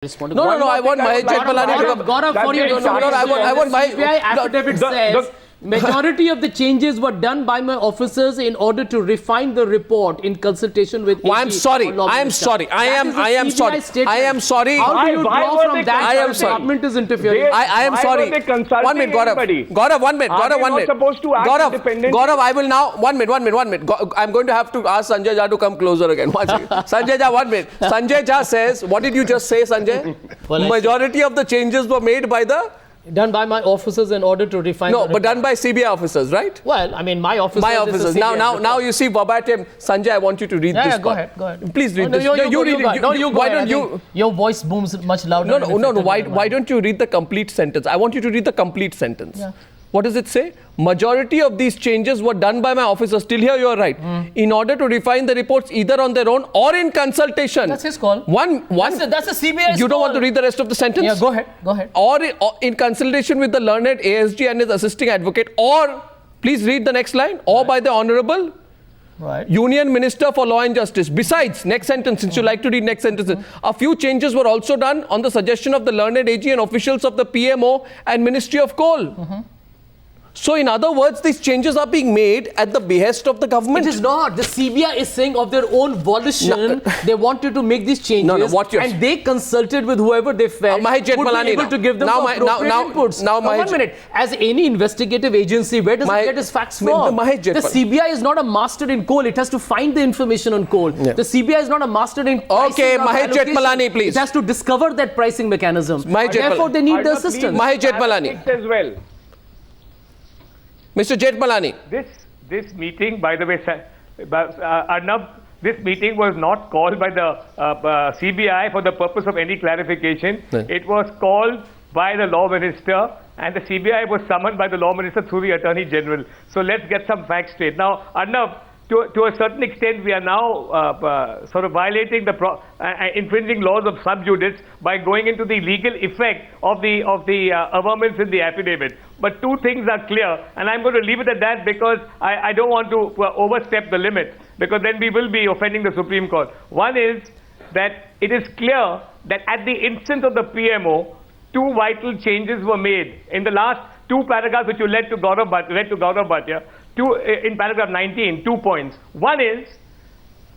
Respond to No, I want Mahesh Jethmalani to come. Gaurav, for you, I want my CBI affidavit says majority of the changes were done by my officers in order to refine the report in consultation with. I am sorry. I am sorry. I am sorry. I am sorry. How do you draw from that? I am sorry. Government is interfering. I am sorry. 1 minute, Gaurav. Gaurav, 1 minute. Gaurav, 1 minute. Supposed to act independently? Gaurav, I will now. 1 minute. I'm going to have to ask Sanjay Jha to come closer again. Sanjay Jha, 1 minute. Sanjay Jha says, what did you just say, Sanjay? Well, majority of the changes were made by the. Done by my officers in order to refine. No, but done by CBI officers, right? Well, I mean, my officers. My officers. Now you see verbatim. Sanjay, I want you to read this. Go ahead. Please read this. You read it. Why don't you? Your voice booms much louder. No. Why don't you read the complete sentence? I want you to read the complete sentence. Yeah. What does it say? Majority of these changes were done by my officers. Till here you are right. In order to refine the reports either on their own or in consultation. That's his call. That's a CBI. You don't want to read the rest of the sentence? Yeah, go ahead. Or in consultation with the learned ASG and his assisting advocate, or please read the next line, or by the Honorable Union Minister for Law and Justice. Besides, next sentence, since you like to read next sentences, a few changes were also done on the suggestion of the learned AG and officials of the PMO and Ministry of Coal. So, in other words, these changes are being made at the behest of the government. It is not. The CBI is saying of their own volition, they wanted to make these changes, and they consulted with whoever they felt would be able to give them appropriate inputs. Now, 1 minute. As any investigative agency, where does it get its facts from? The CBI is not a master in coal. It has to find the information on coal. Yeah. The CBI is not a master in pricing. Okay, Mahesh Jethmalani, please. It has to discover that pricing mechanism. Therefore, they need the assistance. Mahesh Jethmalani. As well. Mr. Jethmalani. This meeting, by the way, Arnab, this meeting was not called by the CBI for the purpose of any clarification. No. It was called by the Law Minister, and the CBI was summoned by the Law Minister through the Attorney General. So let's get some facts straight. Now, Arnab, to a certain extent, we are now sort of violating the infringing laws of sub judice by going into the legal effect of the averments in the affidavit. But two things are clear, and I'm going to leave it at that because I don't want to overstep the limit, because then we will be offending the Supreme Court. One is that it is clear that at the instance of the PMO, two vital changes were made in the last two paragraphs which you read to Gaurav Bhatia. In paragraph 19, 2 points. One is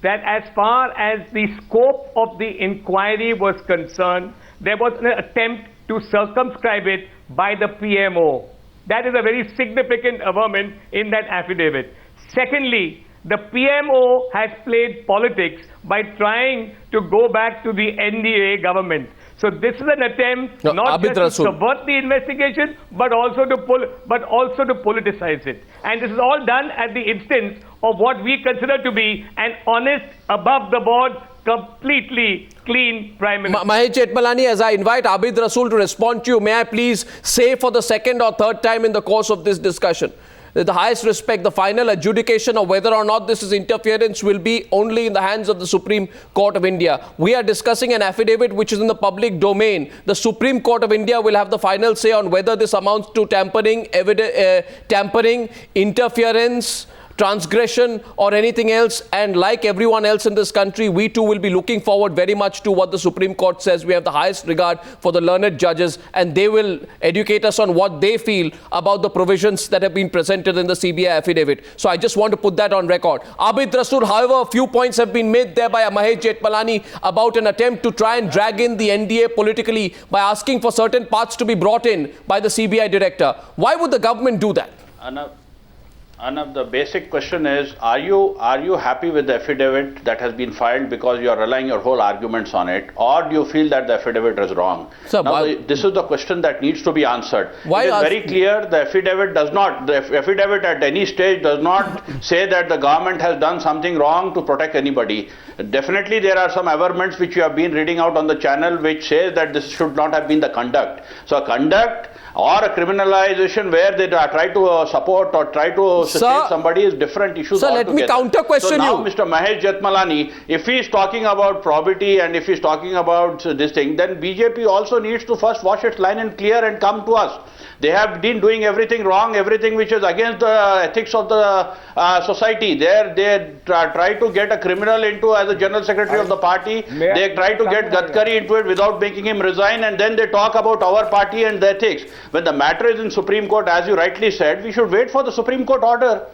that as far as the scope of the inquiry was concerned, there was an attempt to circumscribe it by the PMO. That is a very significant averment in that affidavit. Secondly, the PMO has played politics by trying to go back to the NDA government. So this is an attempt not just to subvert the investigation, but also to politicize it. And this is all done at the instance of what we consider to be an honest, above-the-board, completely clean Prime Minister. Mahesh Jethmalani, as I invite Abid Rasool to respond to you, may I please say for the second or third time in the course of this discussion, with the highest respect, the final adjudication of whether or not this is interference will be only in the hands of the Supreme Court of India. We are discussing an affidavit which is in the public domain. The Supreme Court of India will have the final say on whether this amounts to tampering, interference, transgression or anything else. And like everyone else in this country, we too will be looking forward very much to what the Supreme Court says. We have the highest regard for the learned judges, and they will educate us on what they feel about the provisions that have been presented in the CBI affidavit. So I just want to put that on record. Abid Rasool, however, a few points have been made there by Mahesh Jethmalani about an attempt to try and drag in the NDA politically by asking for certain parts to be brought in by the CBI director. Why would the government do that? Arnab, the basic question is, are you happy with the affidavit that has been filed because you are relying your whole arguments on it, or do you feel that the affidavit is wrong? Sir, now, this is the question that needs to be answered. Why it is very clear the affidavit at any stage does not say that the government has done something wrong to protect anybody. Definitely there are some averments which you have been reading out on the channel which says that this should not have been the conduct. So conduct or a criminalization where they try to support or try to sustain somebody is different issues. Sir, let me counter question you. So now Mr. Mahesh Jethmalani, if he is talking about probity and if he is talking about this thing, then BJP also needs to first wash its line and clear and come to us. They have been doing everything wrong, everything which is against the ethics of the society. They try to get a criminal into as a general secretary of the party. They try to get Gadkari into it without making him resign, and then they talk about our party and the ethics. When the matter is in Supreme Court, as you rightly said, we should wait for the Supreme Court order.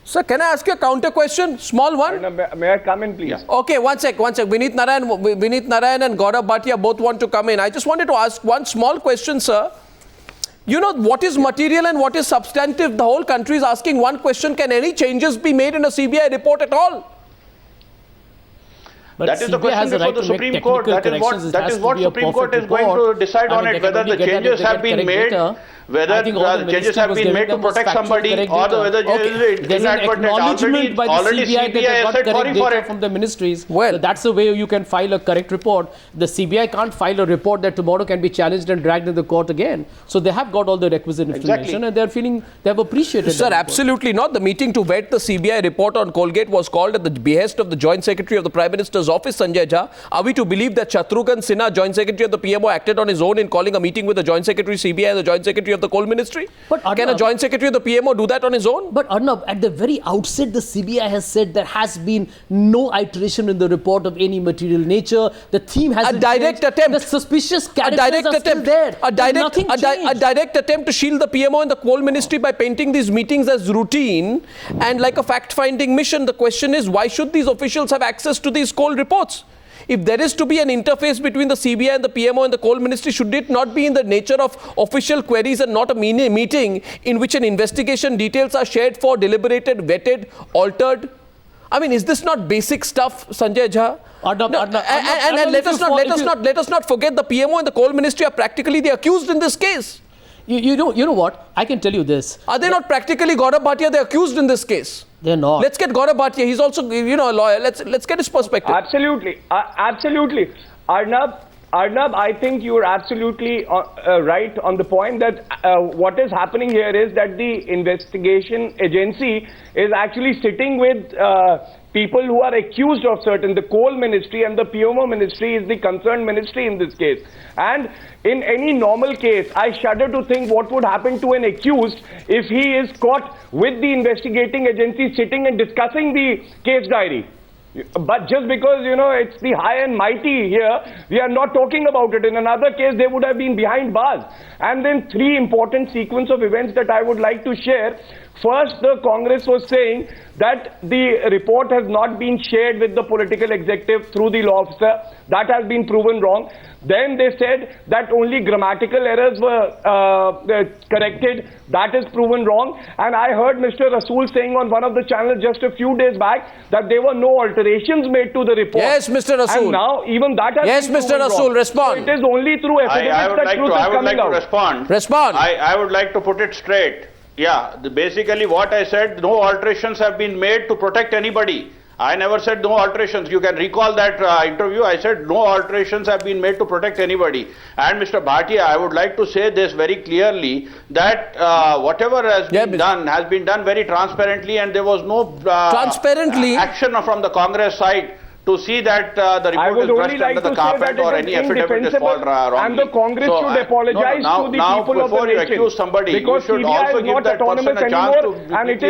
Sir, can I ask you a counter question? Small one? May I come in, please? Yeah. Okay, one sec. Vineet Narayan and Gaurav Bhatia both want to come in. I just wanted to ask one small question, sir. You know, what is material and what is substantive? The whole country is asking one question: can any changes be made in a CBI report at all? But that is the question before the Supreme Court. That is what Supreme Court is going to decide on it, whether the changes have been made, whether the changes have been made to protect somebody, or whether there's an acknowledgement by the CBI that they got correct data from the ministries. Well, so that's the way you can file a correct report. The CBI can't file a report that tomorrow can be challenged and dragged in the court again. So they have got all the requisite information and they're feeling they have appreciated it. Sir, absolutely not. The meeting to vet the CBI report on Colgate was called at the behest of the Joint Secretary of the Prime Minister's office, Sanjay Jha. Are we to believe that Shatrughan Sinha, Joint Secretary of the PMO, acted on his own in calling a meeting with the Joint Secretary CBI and the Joint Secretary of the Coal Ministry? But Arnab, can a Joint Secretary of the PMO do that on his own? But Arnab, at the very outset, the CBI has said there has been no iteration in the report of any material nature. The theme has a direct attempt. The suspicious characters are still there. A direct attempt to shield the PMO and the Coal Ministry by painting these meetings as routine and like a fact-finding mission. The question is, why should these officials have access to these coal reports? If there is to be an interface between the CBI and the PMO and the Coal Ministry, should it not be in the nature of official queries and not a meeting in which an investigation details are shared for, deliberated, vetted, altered? I mean, is this not basic stuff, Sanjay Jha? Let us not forget the PMO and the Coal Ministry are practically the accused in this case. You know what? I can tell you this. Are they not practically Gaurav Bhatia? They're accused in this case. They're not. Let's get Gaurav Bhatia. He's also, a lawyer. Let's get his perspective. Absolutely. Absolutely. Arnab, I think you're absolutely right on the point that what is happening here is that the investigation agency is actually sitting with people who are accused of certain. The Coal Ministry and the PMO Ministry is the concerned ministry in this case. And in any normal case, I shudder to think what would happen to an accused if he is caught with the investigating agency sitting and discussing the case diary. But just because, it's the high and mighty here, we are not talking about it. In another case, they would have been behind bars. And then three important sequence of events that I would like to share. First, the Congress was saying that the report has not been shared with the political executive through the law officer. That has been proven wrong. Then they said that only grammatical errors were corrected. That is proven wrong. And I heard Mr. Rasool saying on one of the channels just a few days back that there were no alterations made to the report. Yes, Mr. Rasool. And now even that has been Mr. Rasool, respond. So it is only through evidence that truth is coming out. I would like to respond. Respond. I would like to put it straight. Yeah, basically what I said, no alterations have been made to protect anybody. I never said no alterations. You can recall that interview. I said no alterations have been made to protect anybody. And Mr. Bhatia, I would like to say this very clearly that whatever has been done very transparently, and there was no action from the Congress side to see that the report is brushed under the carpet or any affidavit is called wrongly. And the Congress should apologize to the people of the nation. Accuse somebody, because you should CBI also is give not that person autonomous a chance anymore, to and it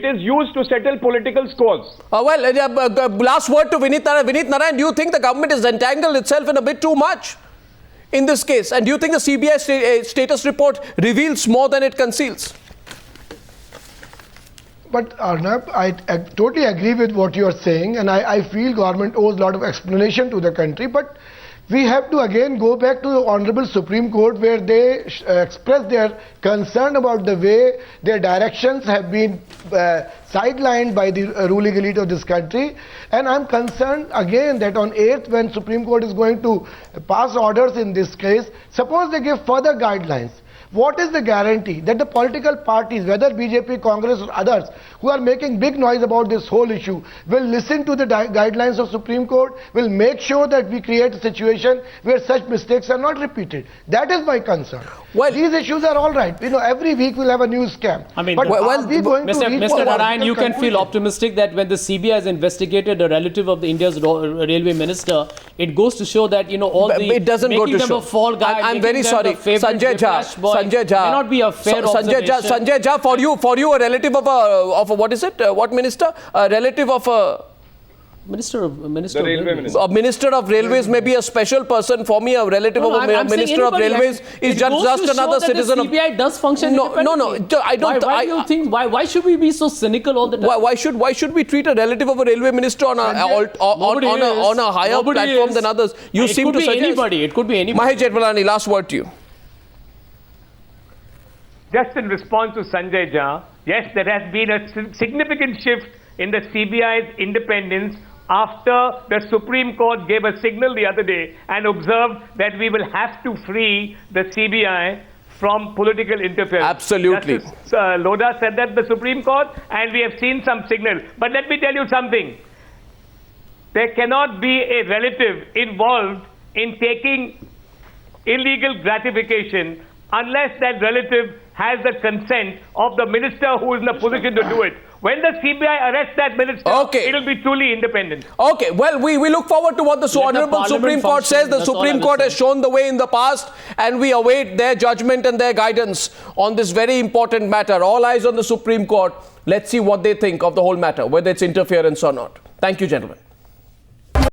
is used to settle political scores. Last word to Vineet Narayan. Do you think the government has entangled itself in a bit too much in this case? And do you think the CBI status report reveals more than it conceals? But Arnab, I totally agree with what you are saying, and I feel government owes a lot of explanation to the country. But we have to again go back to the Honorable Supreme Court, where they express their concern about the way their directions have been sidelined by the ruling elite of this country. And I'm concerned again that on 8th, when Supreme Court is going to pass orders in this case, suppose they give further guidelines. what is the guarantee that the political parties, whether BJP, Congress or others, who are making big noise about this whole issue, will listen to the guidelines of Supreme Court, will make sure that we create a situation where such mistakes are not repeated? That is my concern. Well, these issues are all right. You know, every week we'll have a new scam. I mean, but Mr. Narayan, you can feel optimistic that when the CBI has investigated a relative of the India's railway minister, it goes to show that, you know, all the it doesn't go to show. A fall guy, I'm very sorry, Sanjay Jha. May not be a fair observation. Sanjay Jha, for you, a relative of a what is it? What minister? A relative of a Minister of Minister of Railways may be a special person. For me, a relative of a Minister of Railways is just another citizen. The CBI does function independently. I don't. Why do you think? Why should we be so cynical all the time? Why should we treat a relative of a railway minister on a higher platform than others? You seem to suggest. It could be anybody. Mahesh Jethmalani, last word to you. Just in response to Sanjay Jha, yes, there has been a significant shift in the CBI's independence after the Supreme Court gave a signal the other day and observed that we will have to free the CBI from political interference. Absolutely. Justice Lodha said that the Supreme Court, and we have seen some signal. But let me tell you something. There cannot be a relative involved in taking illegal gratification unless that relative has the consent of the minister who is in a position to do it. When the CBI arrests that minister, it will be truly independent. Okay, well, we look forward to what the Honorable Supreme Court says. The Supreme Court has shown the way in the past, and we await their judgment and their guidance on this very important matter. All eyes on the Supreme Court. Let's see what they think of the whole matter, whether it's interference or not. Thank you, gentlemen.